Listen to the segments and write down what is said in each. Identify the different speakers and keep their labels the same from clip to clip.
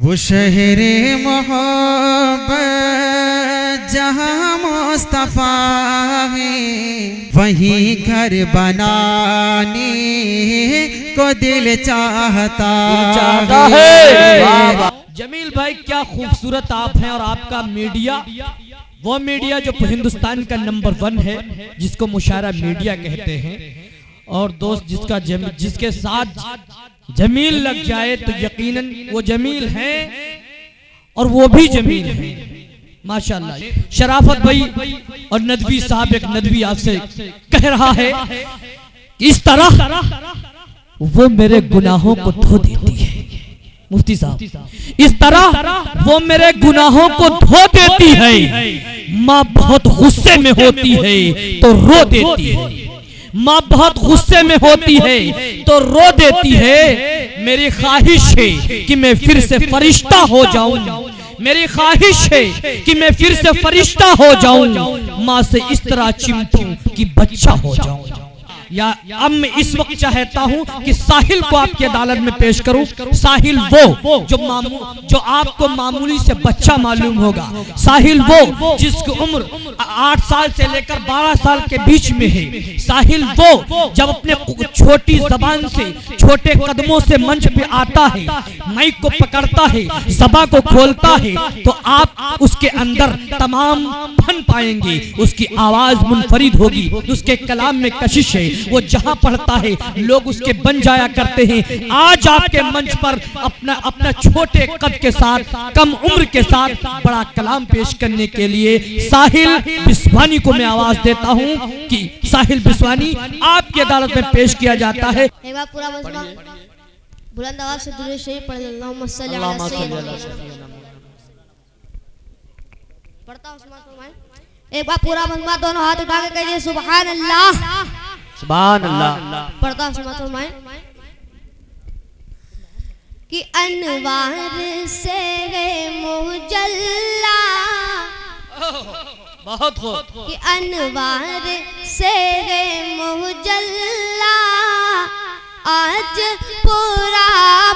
Speaker 1: वो शहरे मोहब्बत जहाँ मुस्तफा है, वहीं घर बनाने को दिल चाहता है।
Speaker 2: जमील भाई क्या खूबसूरत आप हैं, और आपका मीडिया वो मीडिया जो हिंदुस्तान का नंबर 1 है, जिसको मुशायरा मीडिया कहते हैं। और दोस्त जिसके साथ जमील लग जाए तो यकीनन वो जमील है, और वो भी जमील है माशाल्लाह। शराफत भाई और नदवी साहब, एक नदवी आपसे कह रहा है कि इस तरह वो मेरे गुनाहों को धो देती है। मुफ्ती साहब, इस तरह वो मेरे गुनाहों को धो देती है। माँ बहुत गुस्से में होती है तो रो देती है, माँ बहुत गुस्से में होती है तो रो देती है। मेरी ख्वाहिश है कि मैं फिर से फरिश्ता हो जाऊं, मेरी ख्वाहिश है कि मैं फिर से फरिश्ता हो जाऊं, माँ से इस तरह चिमटूं कि बच्चा हो जाऊं। या अब मैं इस वक्त चाहता हूं कि साहिल को आपकी अदालत में पेश करूं। साहिल वो जो आपको मामूली से बच्चा मालूम होगा, साहिल वो जिसकी उम्र 8 साल से लेकर 12 साल के बीच में है। साहिल वो जब अपने छोटी जबान से, छोटे कदमों से मंच पे आता है, माइक को पकड़ता है, ज़बान को खोलता है, तो आप उसके अंदर तमाम फन पाएंगे। उसकी आवाज मुनफरिद होगी, उसके कलाम में कशिश है। वो जहां पढ़ता है लोग उसके बन जाया करते हैं। आज आपके मंच पर अपना छोटे कद के साथ, कम उम्र के साथ बड़ा कलाम पेश करने के लिए साहिल बिस्वानी को मैं आवाज देता हूं कि साहिल बिस्वानी आपकी अदालत में पेश किया जाता है।
Speaker 3: एक बार पूरा मजमा बुलंद आवाज से दुरूद शरीफ पढ़ लेना। पढ़ता हूं, एक बार पूरा मजमा दोनों हाथ उठा के कहिए सुभान अल्लाह,
Speaker 2: सुभान अल्लाह।
Speaker 3: पढ़ता हूं कि अनवार से मुजल्ला,
Speaker 2: बहुत खूब,
Speaker 3: कि अनवार से मुजल्ला आज पूरा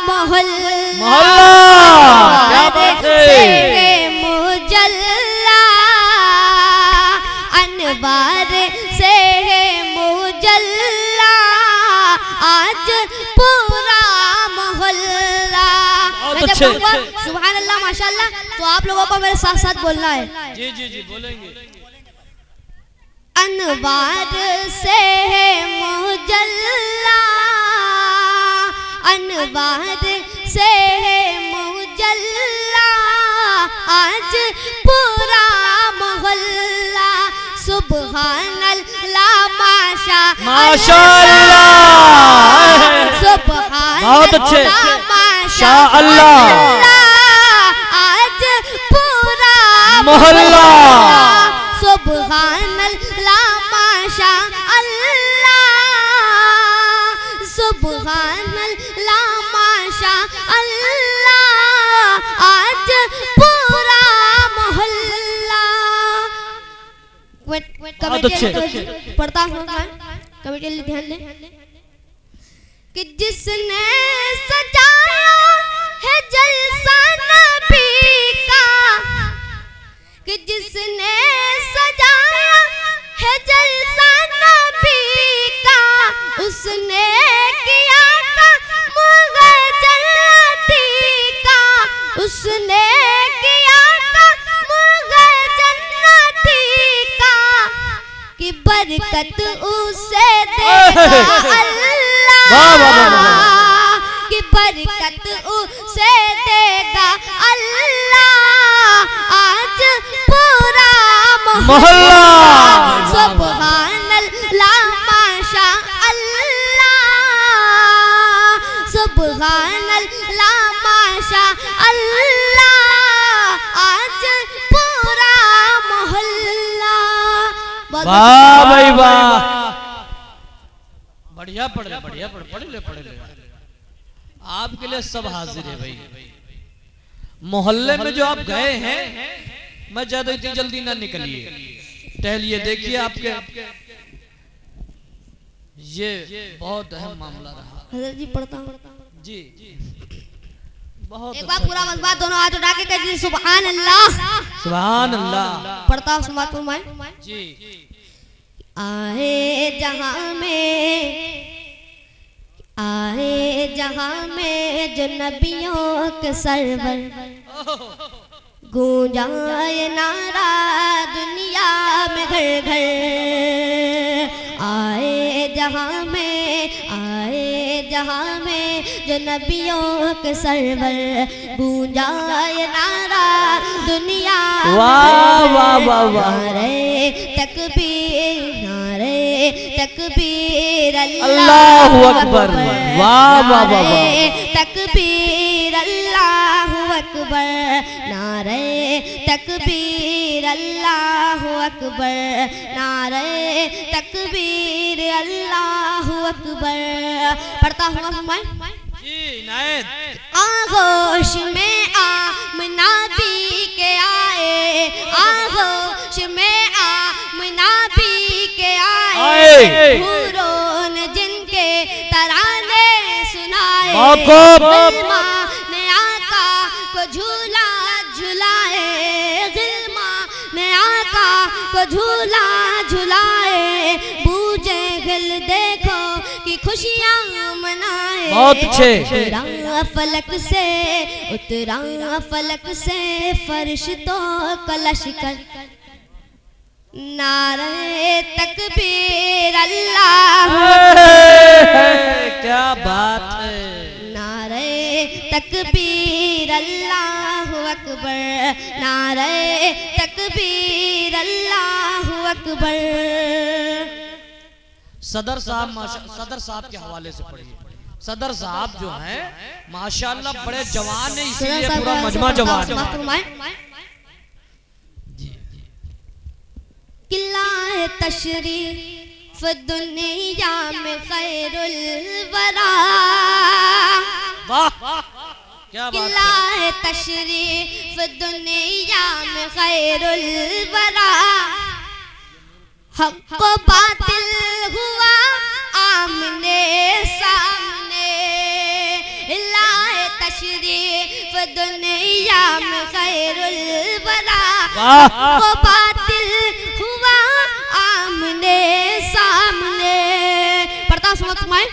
Speaker 3: मोहल्ला मुजल्ला, अनवार से मुजल्ला आज पूरा मोहल्ला। सुभान अल्लाह माशाल्लाह। तो आप लोगों को मेरे साथ साथ बोलना है।
Speaker 2: जी जी जी बोलेंगे।
Speaker 3: अनवार से मुजल्ला, अनवार से मुजल्ला आज पूरा मोहल्ला। सुभान अल्लाह माशाअल्लाह, सुभान अल्लाह माशाअल्लाह आज पूरा मोहल्ला। सुभान अल्लाह माशाअल्लाह, सुभान अल्लाह माशाअल्लाह आज पूरा मोहल्ला। पढ़ता हूँ, कमेटी ध्यान दें कि जिसने सजाया है जलसा नबी का, कि जिसने सजाया है जलसा नबी का, उसने किया काम जन्नती का, उसने किया काम जन्नती का, कि बरकत उसे देगा अल्लाह, कि बरकत उसे देगा अल्लाह आज पूरा मोहल्ला। सुभान अल्लाह माशाअल्लाह, सुभान अल्लाह माशाअल्लाह आज पूरा मोहल्ला।
Speaker 2: वाह भाई वाह, बढ़िया पढ़ ले, बढ़िया पढ़ ले। आपके लिए सब हाजिर है भाई। मोहल्ले में जो आप गए हैं, मैं ज्यादा इतनी जल्दी ना निकलिए, टहलिए, देखिए आपके ये बहुत अहम मामला रहा।
Speaker 3: हज़रत जी पढ़ता हूँ
Speaker 2: जी। बहुत
Speaker 3: एक बार पूरा मजबा दोनों हाथ उठा के कह सुभान अल्लाह।
Speaker 2: सुभान अल्लाह।
Speaker 3: पढ़ता हूँ समात फरमाए।
Speaker 2: जी।
Speaker 3: आए जहां में जो नबियों के सरवर, गूंजाए नारा दुनिया में घर घर। आए जहां में जो नबियों के सरवर, गूंजाए नारा दुनिया में
Speaker 2: वाह वाह वाह वाह।
Speaker 3: नारे तकबीर
Speaker 2: अल्लाहु अकबर। वाह वाह वाह वाह।
Speaker 3: तकबीर अल्लाहु अकबर, नारे तकबीर अल्लाहु अकबर, नारे तकबीर अल्लाहु अकबर। पढ़ता हूँ मैं।
Speaker 2: जी नायत।
Speaker 3: आगोश में आमना पी के आए, आगोश में आमना पी के आए, हूरों ने जिनके तराने सुनाए, गिलमा ने आका को झूला झुलाए, गिलमा ने आका को झूला झुलाए, बूझे गिल देखो कि खुशियाँ मनाए।
Speaker 2: बहुत अच्छे।
Speaker 3: उतरा फलक से फरिश्तों का लश्कर, नारे तकबीर अल्लाह।
Speaker 2: क्या बात है।
Speaker 3: नारे तकबीर अल्लाहु अकबर, नारे तकबीर अल्लाहु अकबर।
Speaker 2: सदर साहब के हवाले से पढ़िए। सदर साहब जो हैं माशाल्लाह बड़े जवान है, इसीलिए पूरा मजमा जवान है।
Speaker 3: किला तशरीफ दुनिया में खैरुल वरा,
Speaker 2: वाह क्या बात
Speaker 3: किला
Speaker 2: है।
Speaker 3: तशरीफ दुनिया में खैरुल वरा, हक को बातिल हुआ आमने सामने, लाए तशरीफ दुनिया में खैरुल वरा, हक को बातिल हुआ आमने सामने। पढ़ता सुनो तुम्हें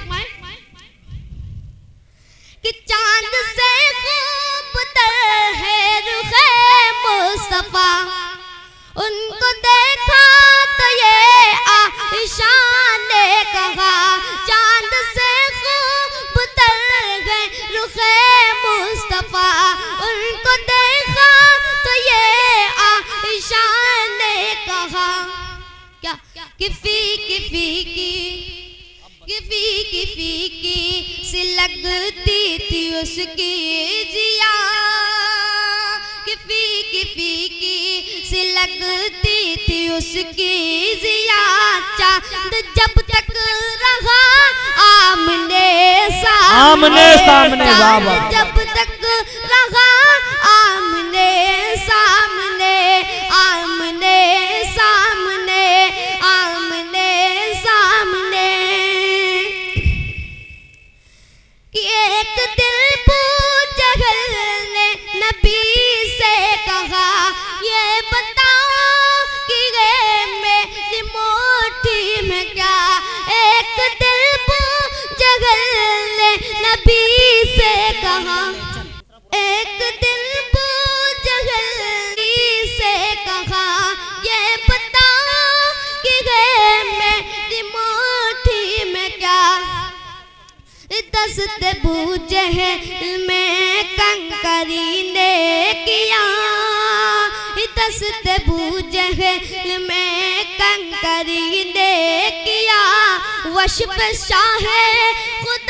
Speaker 3: कि चांद से खूबतर है रुखे मुस्तफा, उनको देखा तो ये आइशा ने कहा, चांद से खूबतर है रुखे मुस्तफा, उनको देखा तो ये आइशा ने कहा। क्या कि फीकी सी लगती थी उसकी जिया, कि फीकी सी लगती थी उसकी जिया, चांद जब तक रहा आमने सामने, चांद जब तक रहा आमने सामने, आमने सामने, आमने सामने। कि एक दिल जहल ने नबी से कहा, ये बताओ कि ये मेरी मोटी में क्या। एक दिल जहल ने नबी से कहा, एक दिल जहल से कहा, ये बताओ कि ये मेरी मोटी में क्या। दस्त बूझे में कंकरी ने किया, दस्त बूझे में कंकरी ने किया, वश पे शाह खुद